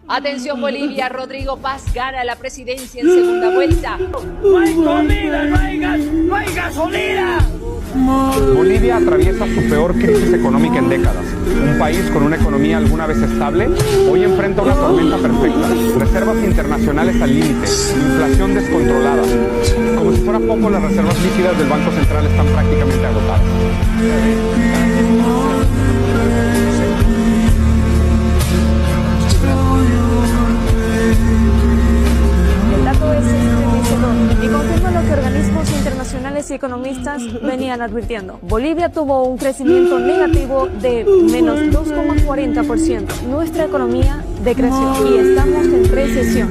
Atención Bolivia, Rodrigo Paz gana la presidencia en segunda vuelta. No hay comida, no hay gas, no hay gasolina. Bolivia atraviesa su peor crisis económica en décadas. Un país con una economía alguna vez estable, hoy enfrenta una tormenta perfecta. Reservas internacionales al límite, inflación descontrolada. Como si fuera poco, las reservas líquidas del Banco Central están prácticamente agotadas. El dato es estremecedor y confirma lo que organismos internacionales y economistas venían advirtiendo. Bolivia tuvo un crecimiento negativo de menos 2,40%. Nuestra economía decreció y estamos en recesión.